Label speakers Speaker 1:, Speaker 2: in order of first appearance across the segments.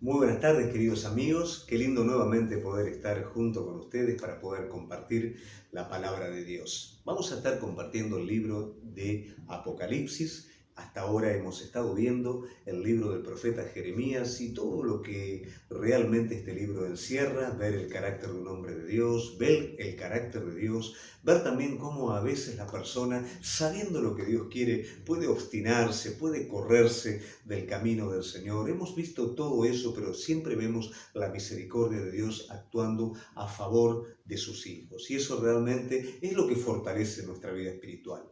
Speaker 1: Muy buenas tardes, queridos amigos. Qué lindo nuevamente poder estar junto con ustedes para poder compartir la palabra de Dios. Vamos a estar compartiendo el libro de Apocalipsis. Hasta ahora hemos estado viendo el libro del profeta Jeremías y todo lo que realmente este libro encierra, ver el carácter de un hombre de Dios, ver el carácter de Dios, ver también cómo a veces la persona, sabiendo lo que Dios quiere, puede obstinarse, puede correrse del camino del Señor. Hemos visto todo eso, pero siempre vemos la misericordia de Dios actuando a favor de sus hijos. Y eso realmente es lo que fortalece nuestra vida espiritual.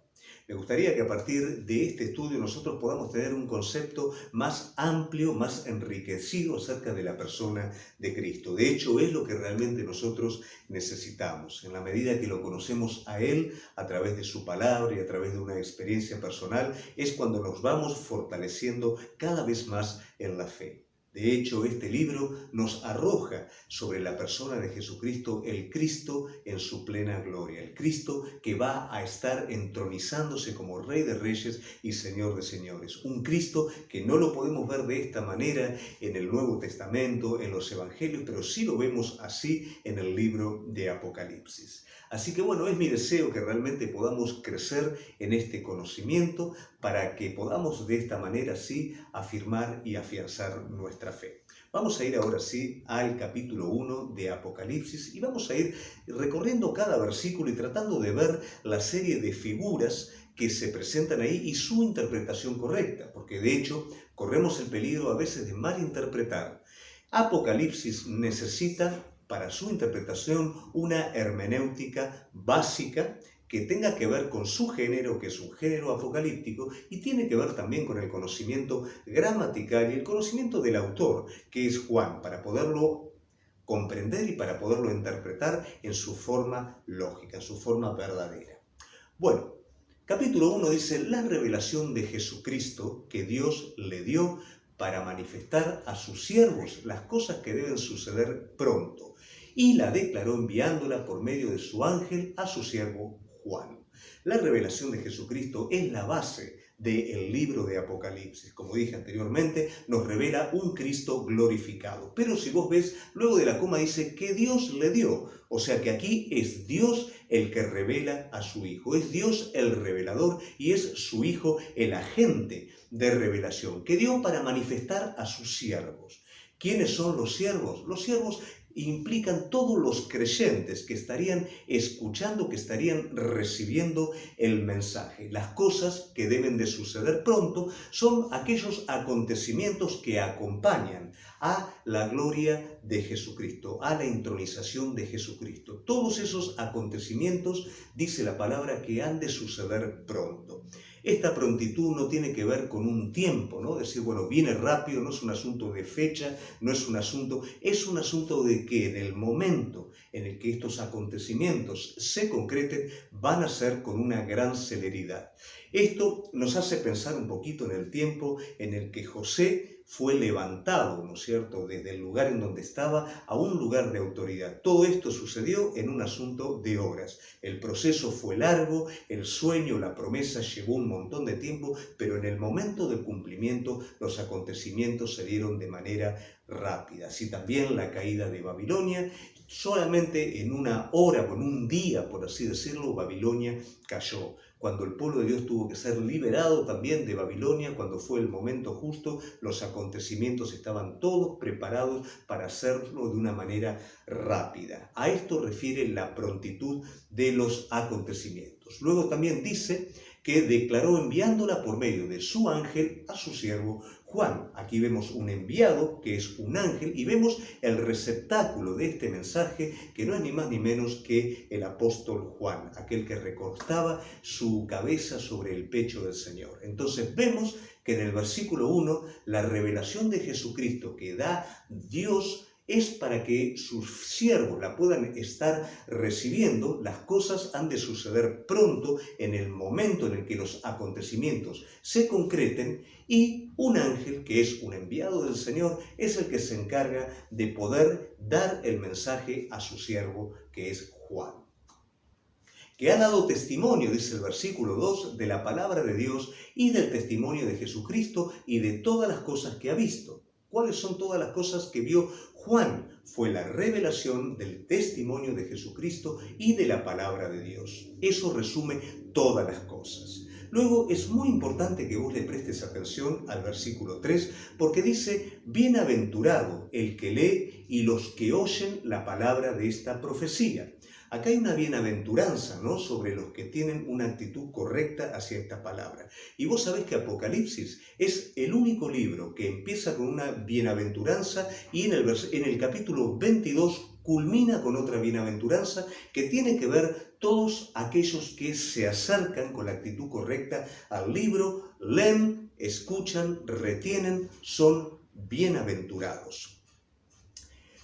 Speaker 1: Me gustaría que a partir de este estudio nosotros podamos tener un concepto más amplio, más enriquecido acerca de la persona de Cristo. De hecho, es lo que realmente nosotros necesitamos. En la medida que lo conocemos a Él, a través de su palabra y a través de una experiencia personal, es cuando nos vamos fortaleciendo cada vez más en la fe. De hecho, este libro nos arroja sobre la persona de Jesucristo, el Cristo en su plena gloria, el Cristo que va a estar entronizándose como Rey de Reyes y Señor de Señores. Un Cristo que no lo podemos ver de esta manera en el Nuevo Testamento, en los Evangelios, pero sí lo vemos así en el libro de Apocalipsis. Así que bueno, es mi deseo que realmente podamos crecer en este conocimiento para que podamos de esta manera sí afirmar y afianzar nuestra fe. Vamos a ir ahora sí al capítulo 1 de Apocalipsis y vamos a ir recorriendo cada versículo y tratando de ver la serie de figuras que se presentan ahí y su interpretación correcta, porque de hecho corremos el peligro a veces de malinterpretar. Apocalipsis necesita para su interpretación una hermenéutica básica que tenga que ver con su género, que es un género apocalíptico, y tiene que ver también con el conocimiento gramatical y el conocimiento del autor, que es Juan, para poderlo comprender y para poderlo interpretar en su forma lógica, en su forma verdadera. Bueno, capítulo 1 dice, la revelación de Jesucristo que Dios le dio para manifestar a sus siervos las cosas que deben suceder pronto, y la declaró enviándola por medio de su ángel a su siervo Juan. La revelación de Jesucristo es la base del libro de Apocalipsis. Como dije anteriormente, nos revela un Cristo glorificado. Pero si vos ves, luego de la coma dice que Dios le dio. O sea que aquí es Dios el que revela a su Hijo. Es Dios el revelador y es su Hijo el agente de revelación que dio para manifestar a sus siervos. ¿Quiénes son los siervos? Los siervos implican todos los creyentes que estarían escuchando, que estarían recibiendo el mensaje. Las cosas que deben de suceder pronto son aquellos acontecimientos que acompañan a la gloria de Jesucristo, a la entronización de Jesucristo. Todos esos acontecimientos, dice la palabra, que han de suceder pronto. Esta prontitud no tiene que ver con un tiempo, ¿no? Decir, bueno, viene rápido, no es un asunto de fecha, no es un asunto de que en el momento en el que estos acontecimientos se concreten, van a ser con una gran celeridad. Esto nos hace pensar un poquito en el tiempo en el que José fue levantado, ¿no es cierto?, desde el lugar en donde estaba a un lugar de autoridad. Todo esto sucedió en un asunto de horas. El proceso fue largo, el sueño, la promesa llevó un montón de tiempo, pero en el momento del cumplimiento los acontecimientos se dieron de manera rápida. Así también la caída de Babilonia, solamente en una hora, con un día, por así decirlo, Babilonia cayó. Cuando el pueblo de Dios tuvo que ser liberado también de Babilonia, cuando fue el momento justo, los acontecimientos estaban todos preparados para hacerlo de una manera rápida. A esto refiere la prontitud de los acontecimientos. Luego también dice que declaró enviándola por medio de su ángel a su siervo Juan. Aquí vemos un enviado, que es un ángel, y vemos el receptáculo de este mensaje, que no es ni más ni menos que el apóstol Juan, aquel que recostaba su cabeza sobre el pecho del Señor. Entonces vemos que en el versículo 1, la revelación de Jesucristo que da Dios es para que sus siervos la puedan estar recibiendo. Las cosas han de suceder pronto, en el momento en el que los acontecimientos se concreten, y un ángel, que es un enviado del Señor, es el que se encarga de poder dar el mensaje a su siervo, que es Juan, que ha dado testimonio, dice el versículo 2, de la palabra de Dios y del testimonio de Jesucristo y de todas las cosas que ha visto. ¿Cuáles son todas las cosas que vio Juan? Fue la revelación del testimonio de Jesucristo y de la palabra de Dios. Eso resume todas las cosas. Luego es muy importante que vos le prestes atención al versículo 3 porque dice, bienaventurado el que lee y los que oyen la palabra de esta profecía. Acá hay una bienaventuranza, ¿no?, sobre los que tienen una actitud correcta hacia esta palabra. Y vos sabés que Apocalipsis es el único libro que empieza con una bienaventuranza y en el capítulo 22 culmina con otra bienaventuranza que tiene que ver todos aquellos que se acercan con la actitud correcta al libro, leen, escuchan, retienen, son bienaventurados.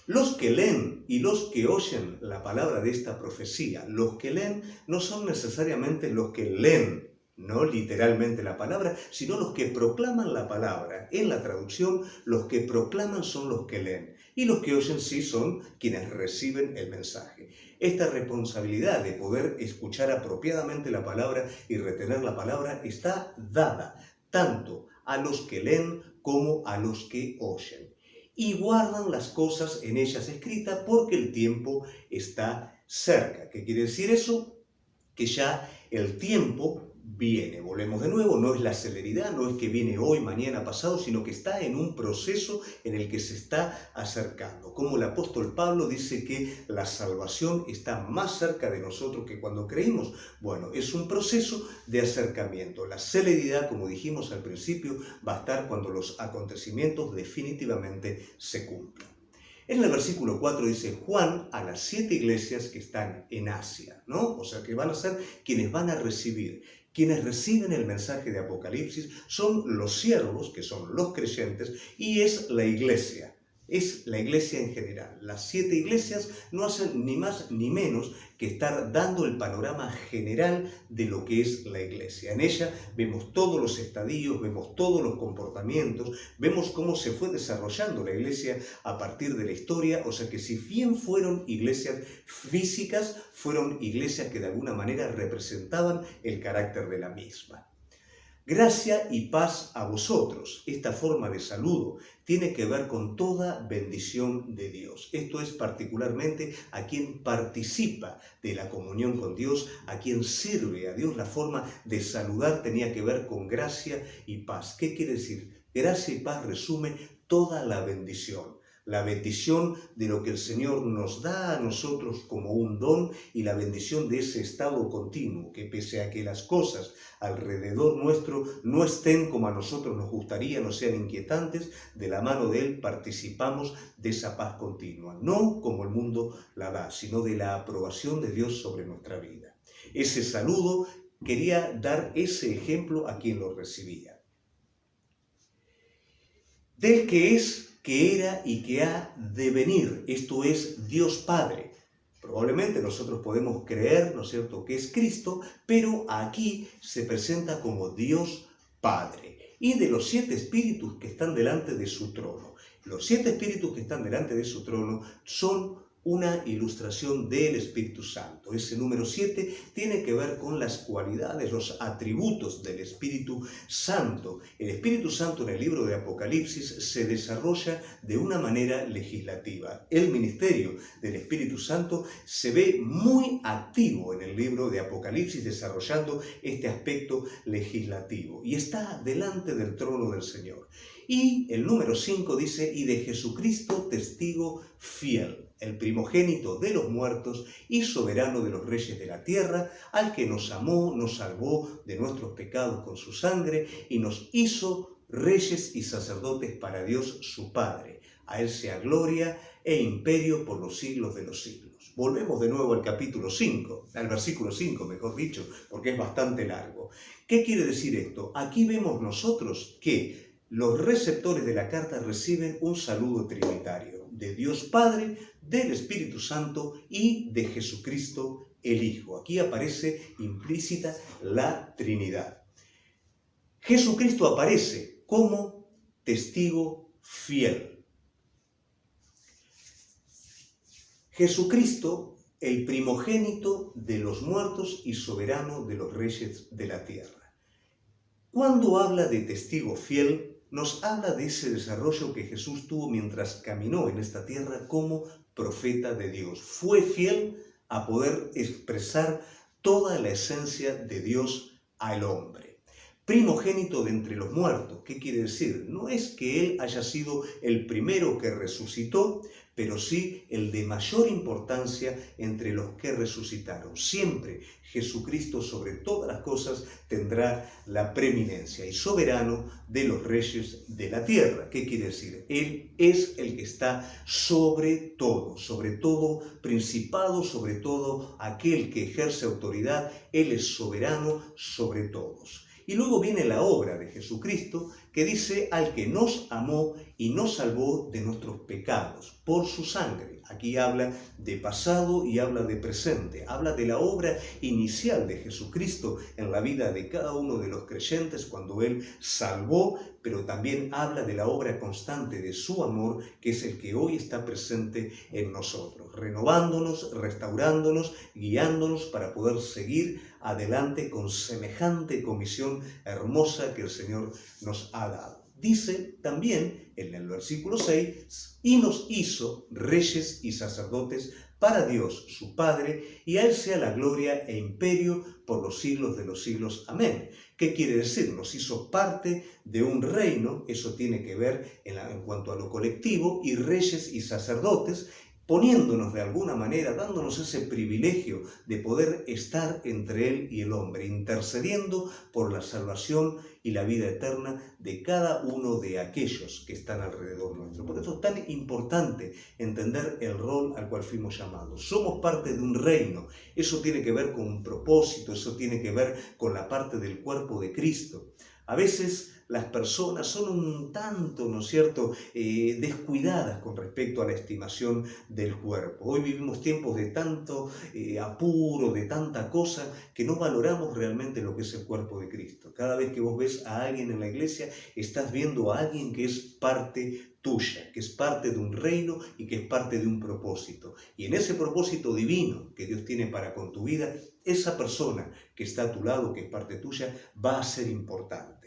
Speaker 1: Los que leen y los que oyen la palabra de esta profecía, los que leen no son necesariamente los que leen, no literalmente la palabra, sino los que proclaman la palabra. En la traducción, los que proclaman son los que leen y los que oyen sí son quienes reciben el mensaje. Esta responsabilidad de poder escuchar apropiadamente la palabra y retener la palabra está dada tanto a los que leen como a los que oyen. Y guardan las cosas en ellas escritas porque el tiempo está cerca. ¿Qué quiere decir eso? Que ya el tiempo viene. Volvemos de nuevo, no es la celeridad, no es que viene hoy, mañana, pasado, sino que está en un proceso en el que se está acercando. Como el apóstol Pablo dice que la salvación está más cerca de nosotros que cuando creímos. Bueno, es un proceso de acercamiento. La celeridad, como dijimos al principio, va a estar cuando los acontecimientos definitivamente se cumplan. En el versículo 4 dice Juan a las 7 iglesias que están en Asia, ¿no? O sea que van a ser quienes van a recibir. Quienes reciben el mensaje de Apocalipsis son los siervos, que son los creyentes, y es la iglesia en general. Las 7 iglesias no hacen ni más ni menos que estar dando el panorama general de lo que es la iglesia. En ella vemos todos los estadios, vemos todos los comportamientos, vemos cómo se fue desarrollando la iglesia a partir de la historia, o sea que si bien fueron iglesias físicas, fueron iglesias que de alguna manera representaban el carácter de la misma. Gracia y paz a vosotros. Esta forma de saludo tiene que ver con toda bendición de Dios. Esto es particularmente a quien participa de la comunión con Dios, a quien sirve a Dios. La forma de saludar tenía que ver con gracia y paz. ¿Qué quiere decir? Gracia y paz resume toda la bendición. La bendición de lo que el Señor nos da a nosotros como un don y la bendición de ese estado continuo, que pese a que las cosas alrededor nuestro no estén como a nosotros nos gustaría, no sean inquietantes, de la mano de Él participamos de esa paz continua, no como el mundo la da, sino de la aprobación de Dios sobre nuestra vida. Ese saludo quería dar ese ejemplo a quien lo recibía. Del que es, que era y que ha de venir, esto es Dios Padre. Probablemente nosotros podemos creer, ¿no es cierto?, que es Cristo, pero aquí se presenta como Dios Padre. Y de los 7 espíritus que están delante de su trono. Los 7 espíritus que están delante de su trono son una ilustración del Espíritu Santo. Ese número 7 tiene que ver con las cualidades, los atributos del Espíritu Santo. El Espíritu Santo en el libro de Apocalipsis se desarrolla de una manera legislativa. El ministerio del Espíritu Santo se ve muy activo en el libro de Apocalipsis, desarrollando este aspecto legislativo. Y está delante del trono del Señor. Y el número 5 dice, y de Jesucristo testigo fiel, el primogénito de los muertos y soberano de los reyes de la tierra, al que nos amó, nos salvó de nuestros pecados con su sangre y nos hizo reyes y sacerdotes para Dios su Padre. A Él sea gloria e imperio por los siglos de los siglos. Volvemos de nuevo al capítulo 5, al versículo 5, mejor dicho, porque es bastante largo. ¿Qué quiere decir esto? Aquí vemos nosotros que los receptores de la carta reciben un saludo trinitario de Dios Padre, del Espíritu Santo y de Jesucristo el Hijo. Aquí aparece implícita la Trinidad. Jesucristo aparece como testigo fiel. Jesucristo, el primogénito de los muertos y soberano de los reyes de la tierra. Cuando habla de testigo fiel, nos habla de ese desarrollo que Jesús tuvo mientras caminó en esta tierra como profeta de Dios. Fue fiel a poder expresar toda la esencia de Dios al hombre. Primogénito de entre los muertos, ¿qué quiere decir? No es que él haya sido el primero que resucitó, pero sí el de mayor importancia entre los que resucitaron. Siempre Jesucristo sobre todas las cosas tendrá la preeminencia y soberano de los reyes de la tierra. ¿Qué quiere decir? Él es el que está sobre todo principado, sobre todo aquel que ejerce autoridad. Él es soberano sobre todos. Y luego viene la obra de Jesucristo que dice al que nos amó y nos salvó de nuestros pecados por su sangre. Aquí habla de pasado y habla de presente. Habla de la obra inicial de Jesucristo en la vida de cada uno de los creyentes cuando Él salvó, pero también habla de la obra constante de su amor, que es el que hoy está presente en nosotros, renovándonos, restaurándonos, guiándonos para poder seguir adelante con semejante comisión hermosa que el Señor nos ha dado. Dice también en el versículo 6, y nos hizo reyes y sacerdotes para Dios su Padre, y a Él sea la gloria e imperio por los siglos de los siglos. Amén. ¿Qué quiere decir? Nos hizo parte de un reino, eso tiene que ver en cuanto a lo colectivo, y reyes y sacerdotes, poniéndonos de alguna manera, dándonos ese privilegio de poder estar entre Él y el hombre, intercediendo por la salvación y la vida eterna de cada uno de aquellos que están alrededor nuestro. Por eso es tan importante entender el rol al cual fuimos llamados. Somos parte de un reino, eso tiene que ver con un propósito, eso tiene que ver con la parte del cuerpo de Cristo. A veces las personas son un tanto, ¿no es cierto?, descuidadas con respecto a la estimación del cuerpo. Hoy vivimos tiempos de tanto apuro, de tanta cosa, que no valoramos realmente lo que es el cuerpo de Cristo. Cada vez que vos ves a alguien en la iglesia, estás viendo a alguien que es parte tuya, que es parte de un reino y que es parte de un propósito. Y en ese propósito divino que Dios tiene para con tu vida, esa persona que está a tu lado, que es parte tuya, va a ser importante.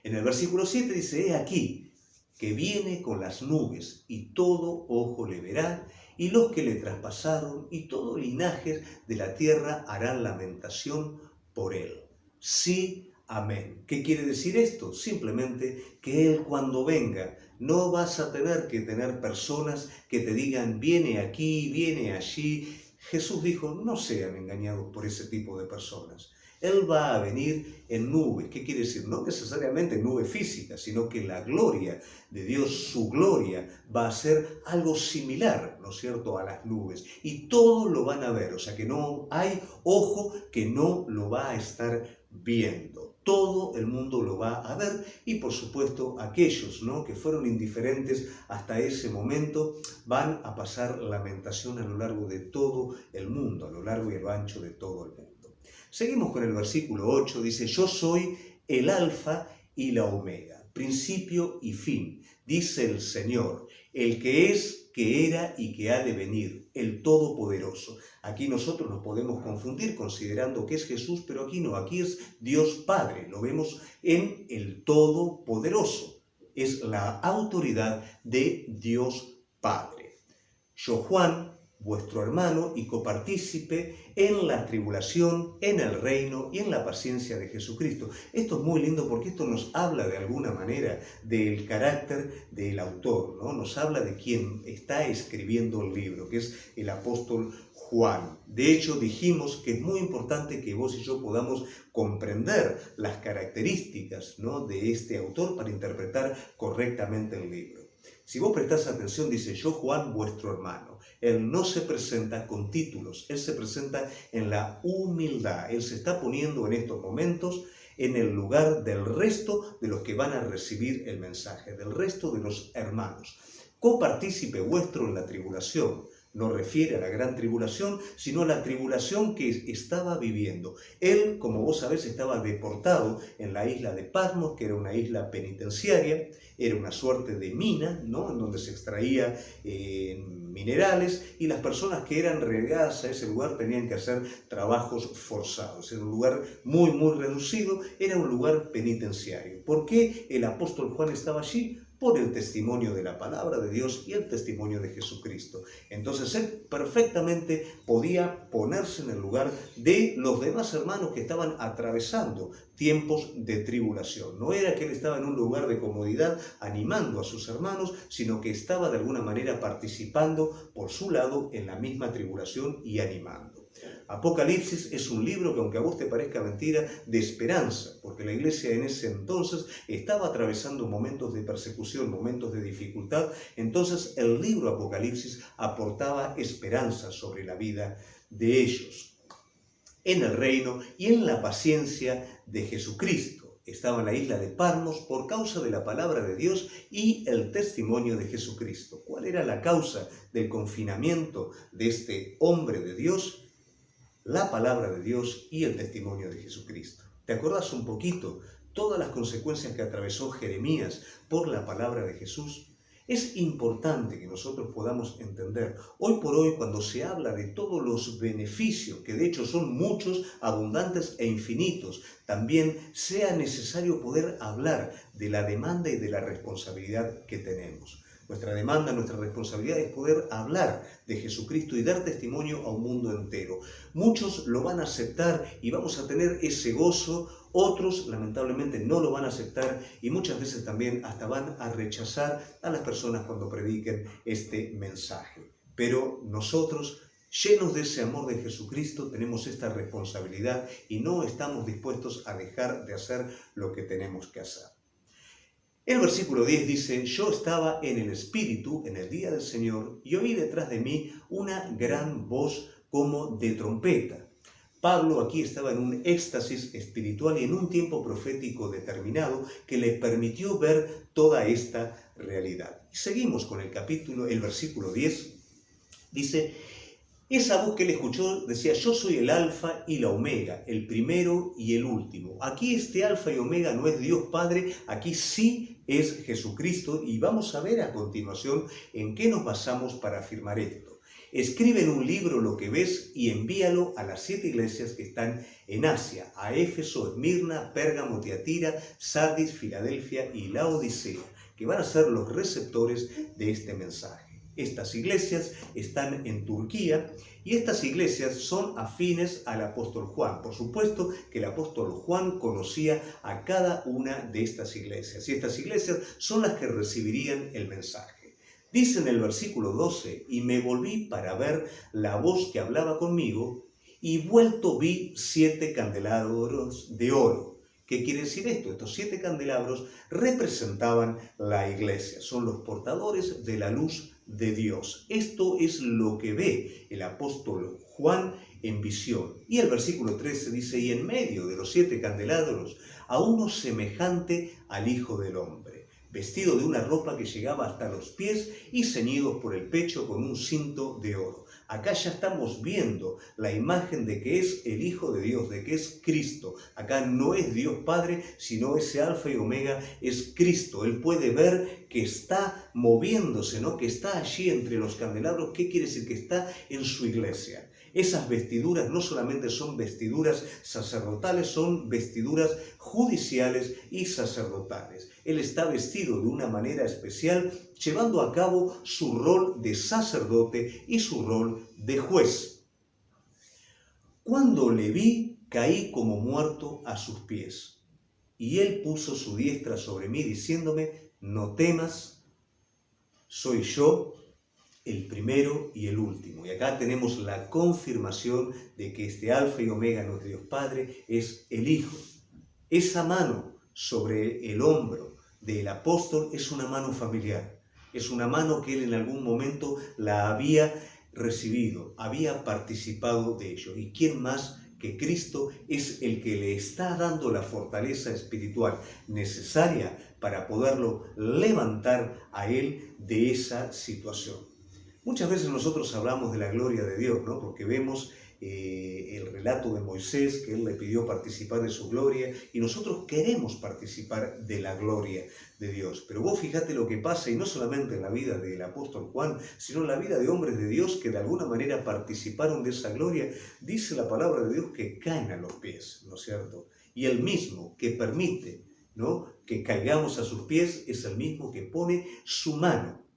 Speaker 1: En el versículo 7 dice, he aquí que viene con las nubes y todo ojo le verá y los que le traspasaron y todo linaje de la tierra harán lamentación por él. Sí, amén. ¿Qué quiere decir esto? Simplemente que Él cuando venga no vas a tener que tener personas que te digan viene aquí, viene allí. Jesús dijo, no sean engañados por ese tipo de personas. Él va a venir en nubes. ¿Qué quiere decir? No necesariamente nube física, sino que la gloria de Dios, su gloria, va a ser algo similar, ¿no es cierto?, a las nubes. Y todos lo van a ver, o sea que no hay ojo que no lo va a estar viendo. Todo el mundo lo va a ver y por supuesto aquellos, ¿no?, que fueron indiferentes hasta ese momento van a pasar lamentación a lo largo de todo el mundo, a lo largo y a lo ancho de todo el mundo. Seguimos con el versículo 8, dice, yo soy el alfa y la omega, principio y fin, dice el Señor, el que es, que era y que ha de venir, el Todopoderoso. Aquí nosotros nos podemos confundir considerando que es Jesús, pero aquí no, aquí es Dios Padre, lo vemos en el Todopoderoso, es la autoridad de Dios Padre. Yo, Juan, vuestro hermano y copartícipe en la tribulación, en el reino y en la paciencia de Jesucristo. Esto es muy lindo porque esto nos habla de alguna manera del carácter del autor, ¿no? Nos habla de quien está escribiendo el libro, que es el apóstol Juan. De hecho, dijimos que es muy importante que vos y yo podamos comprender las características, ¿no?, de este autor para interpretar correctamente el libro. Si vos prestás atención, dice, yo Juan, vuestro hermano. Él no se presenta con títulos, él se presenta en la humildad. Él se está poniendo en estos momentos en el lugar del resto de los que van a recibir el mensaje, del resto de los hermanos. Copartícipe vuestro en la tribulación. No refiere a la gran tribulación, sino a la tribulación que estaba viviendo. Él, como vos sabés, estaba deportado en la isla de Patmos, que era una isla penitenciaria, era una suerte de mina, ¿no?, en donde se extraía minerales, y las personas que eran relegadas a ese lugar tenían que hacer trabajos forzados. Era un lugar muy, muy reducido, era un lugar penitenciario. ¿Por qué el apóstol Juan estaba allí? Por el testimonio de la palabra de Dios y el testimonio de Jesucristo. Entonces él perfectamente podía ponerse en el lugar de los demás hermanos que estaban atravesando tiempos de tribulación. No era que él estaba en un lugar de comodidad animando a sus hermanos, sino que estaba de alguna manera participando por su lado en la misma tribulación y animando. Apocalipsis es un libro que, aunque a vos te parezca mentira, de esperanza, porque la iglesia en ese entonces estaba atravesando momentos de persecución, momentos de dificultad. Entonces el libro Apocalipsis aportaba esperanza sobre la vida de ellos, en el reino y en la paciencia de Jesucristo. Estaba en la isla de Patmos por causa de la palabra de Dios y el testimonio de Jesucristo. ¿Cuál era la causa del confinamiento de este hombre de Dios? La palabra de Dios y el testimonio de Jesucristo. ¿Te acordás un poquito todas las consecuencias que atravesó Jeremías por la palabra de Jesús? Es importante que nosotros podamos entender, hoy por hoy, cuando se habla de todos los beneficios, que de hecho son muchos, abundantes e infinitos, también sea necesario poder hablar de la demanda y de la responsabilidad que tenemos. Nuestra demanda, nuestra responsabilidad es poder hablar de Jesucristo y dar testimonio a un mundo entero. Muchos lo van a aceptar y vamos a tener ese gozo, otros lamentablemente no lo van a aceptar y muchas veces también hasta van a rechazar a las personas cuando prediquen este mensaje. Pero nosotros, llenos de ese amor de Jesucristo, tenemos esta responsabilidad y no estamos dispuestos a dejar de hacer lo que tenemos que hacer. El versículo 10 dice: yo estaba en el Espíritu en el día del Señor y oí detrás de mí una gran voz como de trompeta. Pablo aquí estaba en un éxtasis espiritual y en un tiempo profético determinado que le permitió ver toda esta realidad. Y seguimos con el versículo 10. Dice: esa voz que él escuchó decía: yo soy el alfa y la omega, el primero y el último. Aquí este alfa y omega no es Dios Padre, aquí sí es Jesucristo, y vamos a ver a continuación en qué nos basamos para afirmar esto. Escribe en un libro lo que ves y envíalo a las 7 iglesias que están en Asia, a Éfeso, Esmirna, Pérgamo, Tiatira, Sardis, Filadelfia y Laodicea, que van a ser los receptores de este mensaje. Estas iglesias están en Turquía y estas iglesias son afines al apóstol Juan. Por supuesto que el apóstol Juan conocía a cada una de estas iglesias y estas iglesias son las que recibirían el mensaje. Dice en el versículo 12: y me volví para ver la voz que hablaba conmigo y vuelto vi 7 candelabros de oro. ¿Qué quiere decir esto? Estos 7 candelabros representaban la iglesia, son los portadores de la luz de Dios. Esto es lo que ve el apóstol Juan en visión. Y el versículo 13 dice: y en medio de los 7 candelabros a uno semejante al Hijo del Hombre, vestido de una ropa que llegaba hasta los pies y ceñidos por el pecho con un cinto de oro. Acá ya estamos viendo la imagen de que es el Hijo de Dios, de que es Cristo. Acá no es Dios Padre, sino ese alfa y omega es Cristo. Él puede ver que está moviéndose, ¿no?, que está allí entre los candelabros. ¿Qué quiere decir? Que está en su iglesia. Esas vestiduras no solamente son vestiduras sacerdotales, son vestiduras judiciales y sacerdotales. Él está vestido de una manera especial, llevando a cabo su rol de sacerdote y su rol de juez. Cuando le vi, caí como muerto a sus pies, y él puso su diestra sobre mí, diciéndome: no temas, soy yo, el primero y el último. Y acá tenemos la confirmación de que este alfa y omega, nuestro Dios Padre, es el Hijo. Esa mano sobre el hombro del apóstol es una mano familiar. Es una mano que él en algún momento la había recibido, había participado de ello. ¿Y quién más que Cristo es el que le está dando la fortaleza espiritual necesaria para poderlo levantar a él de esa situación? Muchas veces nosotros hablamos de la gloria de Dios, ¿no? Porque vemos el relato de Moisés, que él le pidió participar de su gloria, y nosotros queremos participar de la gloria de Dios. Pero vos fíjate lo que pasa, y no solamente en la vida del apóstol Juan, sino en la vida de hombres de Dios que de alguna manera participaron de esa gloria. Dice la palabra de Dios que caen a los pies, ¿no es cierto? Y el mismo que permite, ¿no?, que caigamos a sus pies es el mismo que pone su mano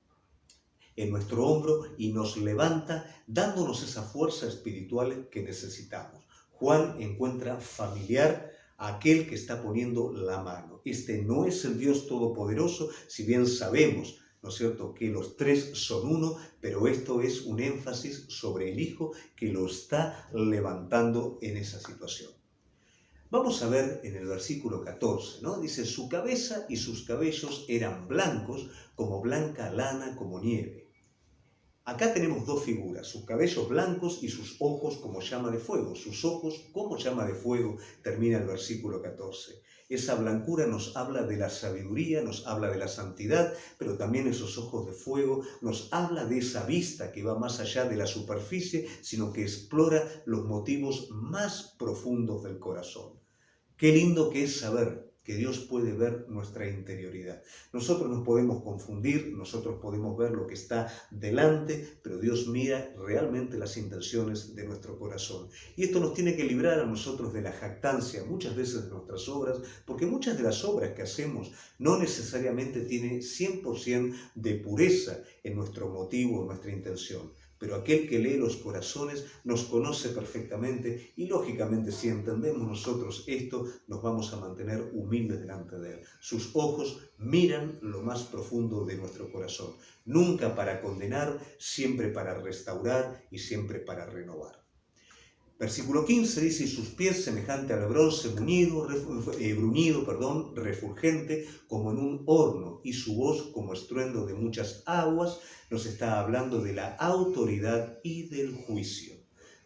Speaker 1: en nuestro hombro y nos levanta, dándonos esa fuerza espiritual que necesitamos. Juan encuentra familiar a aquel que está poniendo la mano. Este no es el Dios Todopoderoso, si bien sabemos, ¿no es cierto?, que los tres son uno, pero esto es un énfasis sobre el Hijo que lo está levantando en esa situación. Vamos a ver en el versículo 14, ¿no? Dice, su cabeza y sus cabellos eran blancos, como blanca lana, como nieve. Acá tenemos dos figuras, sus cabellos blancos y sus ojos como llama de fuego. Sus ojos como llama de fuego, termina el versículo 14. Esa blancura nos habla de la sabiduría, nos habla de la santidad, pero también esos ojos de fuego nos habla de esa vista que va más allá de la superficie, sino que explora los motivos más profundos del corazón. Qué lindo que es saber que Dios puede ver nuestra interioridad. Nosotros nos podemos confundir, nosotros podemos ver lo que está delante, pero Dios mira realmente las intenciones de nuestro corazón. Y esto nos tiene que librar a nosotros de la jactancia, muchas veces de nuestras obras, porque muchas de las obras que hacemos no necesariamente tienen 100% de pureza en nuestro motivo, en nuestra intención. Pero aquel que lee los corazones nos conoce perfectamente y lógicamente si entendemos nosotros esto nos vamos a mantener humildes delante de Él. Sus ojos miran lo más profundo de nuestro corazón, nunca para condenar, siempre para restaurar y siempre para renovar. Versículo 15 dice, y sus pies semejante al bronce bruñido, refulgente como en un horno, y su voz como estruendo de muchas aguas. Nos está hablando de la autoridad y del juicio.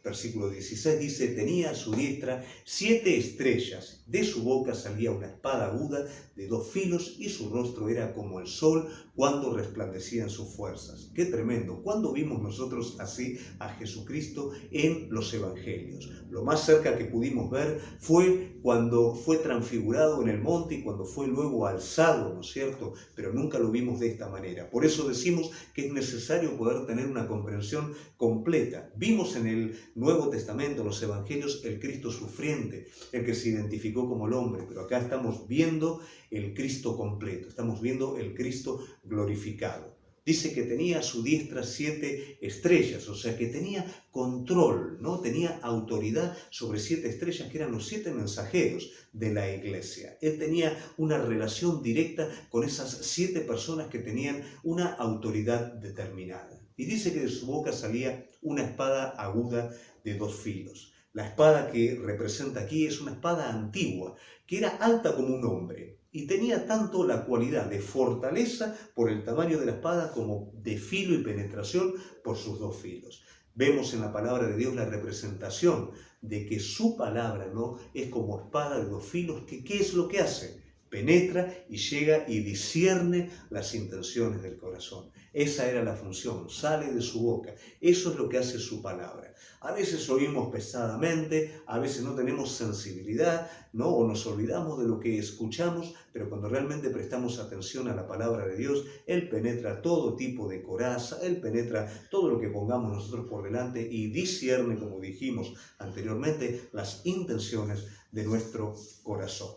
Speaker 1: Versículo 16 dice, tenía a su diestra 7 estrellas, de su boca salía una espada aguda de 2 filos y su rostro era como el sol cuando resplandecían sus fuerzas. ¡Qué tremendo! ¿Cuándo vimos nosotros así a Jesucristo en los evangelios? Lo más cerca que pudimos ver fue cuando fue transfigurado en el monte y cuando fue luego alzado, ¿no es cierto? Pero nunca lo vimos de esta manera. Por eso decimos que es necesario poder tener una comprensión completa. Vimos en el Nuevo Testamento, en los evangelios, el Cristo sufriente, el que se identificó como el hombre, pero acá estamos viendo el Cristo completo, estamos viendo el Cristo glorificado. Dice que tenía a su diestra 7 estrellas, o sea que tenía control, ¿no? Tenía autoridad sobre 7 estrellas que eran los 7 mensajeros de la iglesia. Él tenía una relación directa con esas 7 personas que tenían una autoridad determinada. Y dice que de su boca salía una espada aguda de 2 filos. La espada que representa aquí es una espada antigua, que era alta como un hombre. Y tenía tanto la cualidad de fortaleza por el tamaño de la espada como de filo y penetración por sus 2 filos. Vemos en la palabra de Dios la representación de que su palabra, ¿no?, es como espada de 2 filos, que ¿qué es lo que hace? Penetra y llega y discierne las intenciones del corazón. Esa era la función, sale de su boca. Eso es lo que hace su palabra. A veces oímos pesadamente, a veces no tenemos sensibilidad, ¿no?, o nos olvidamos de lo que escuchamos, pero cuando realmente prestamos atención a la palabra de Dios, Él penetra todo tipo de coraza, Él penetra todo lo que pongamos nosotros por delante y discierne, como dijimos anteriormente, las intenciones de nuestro corazón.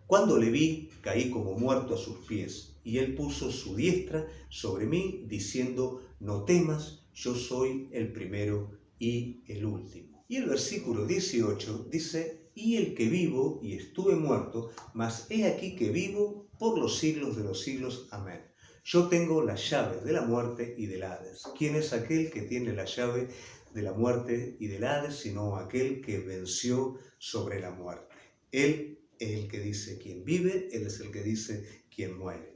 Speaker 1: Cuando le vi, caí como muerto a sus pies, y él puso su diestra sobre mí, diciendo, no temas, yo soy el primero y el último. Y el versículo 18 dice, y el que vivo y estuve muerto, mas he aquí que vivo por los siglos de los siglos. Amén. Yo tengo las llaves de la muerte y del Hades. ¿Quién es aquel que tiene la llave de la muerte y del Hades, sino aquel que venció sobre la muerte? Él es el que dice quién vive, Él es el que dice quién muere.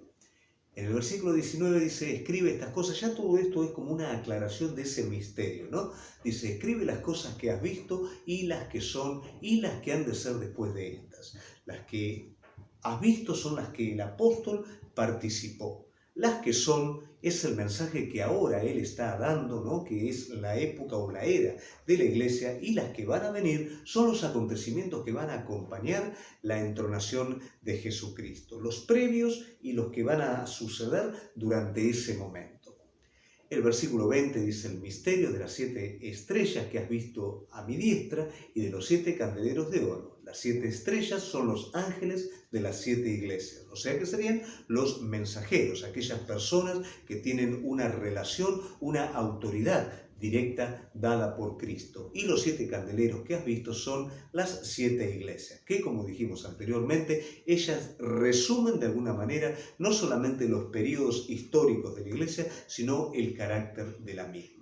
Speaker 1: En el versículo 19 dice, escribe estas cosas. Ya todo esto es como una aclaración de ese misterio, ¿no? Dice, escribe las cosas que has visto y las que son y las que han de ser después de estas. Las que has visto son las que el apóstol participó. las que son, es el mensaje que ahora Él está dando, ¿no? Que es la época o la era de la iglesia, y las que van a venir son los acontecimientos que van a acompañar la entronación de Jesucristo, los previos y los que van a suceder durante ese momento. El versículo 20 dice: el misterio de las 7 estrellas que has visto a mi diestra y de los 7 candeleros de oro. Las 7 estrellas son los ángeles de las 7 iglesias, o sea que serían los mensajeros, aquellas personas que tienen una relación, una autoridad directa dada por Cristo. Y los 7 candeleros que has visto son las 7 iglesias, que, como dijimos anteriormente, ellas resumen de alguna manera no solamente los periodos históricos de la iglesia, sino el carácter de la misma.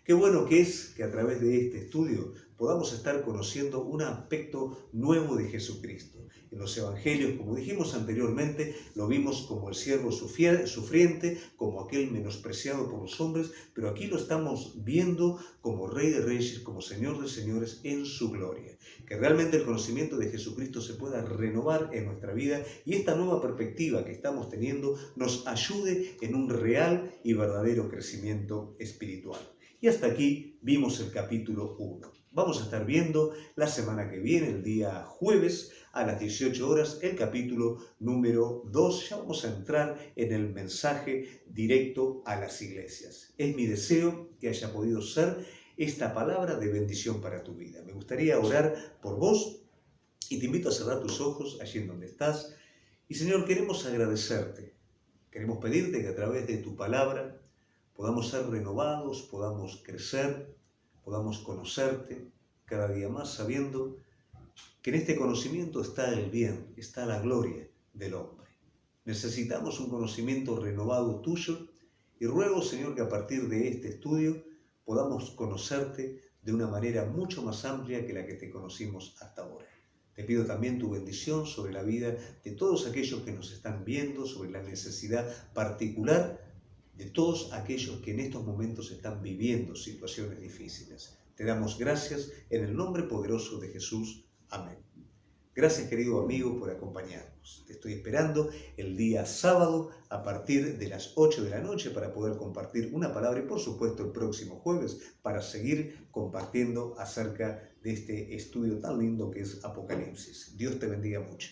Speaker 1: Qué bueno que es que a través de este estudio podamos estar conociendo un aspecto nuevo de Jesucristo. En los evangelios, como dijimos anteriormente, lo vimos como el siervo sufriente, como aquel menospreciado por los hombres, pero aquí lo estamos viendo como Rey de Reyes, como Señor de Señores en su gloria. Que realmente el conocimiento de Jesucristo se pueda renovar en nuestra vida y esta nueva perspectiva que estamos teniendo nos ayude en un real y verdadero crecimiento espiritual. Y hasta aquí vimos el capítulo 1. Vamos a estar viendo la semana que viene, el día jueves, a las 18 horas, el capítulo número 2. Ya vamos a entrar en el mensaje directo a las iglesias. Es mi deseo que haya podido ser esta palabra de bendición para tu vida. Me gustaría orar por vos y te invito a cerrar tus ojos allí en donde estás. Y Señor, queremos agradecerte. Queremos pedirte que a través de tu palabra podamos ser renovados, podamos crecer, podamos conocerte cada día más, sabiendo que en este conocimiento está el bien, está la gloria del hombre. Necesitamos un conocimiento renovado tuyo y ruego, Señor, que a partir de este estudio podamos conocerte de una manera mucho más amplia que la que te conocimos hasta ahora. Te pido también tu bendición sobre la vida de todos aquellos que nos están viendo, sobre la necesidad particular de todos aquellos que en estos momentos están viviendo situaciones difíciles. Te damos gracias en el nombre poderoso de Jesús. Amén. Gracias, querido amigo, por acompañarnos. Te estoy esperando el día sábado a partir de las 8 de la noche para poder compartir una palabra y, por supuesto, el próximo jueves para seguir compartiendo acerca de este estudio tan lindo que es Apocalipsis. Dios te bendiga mucho.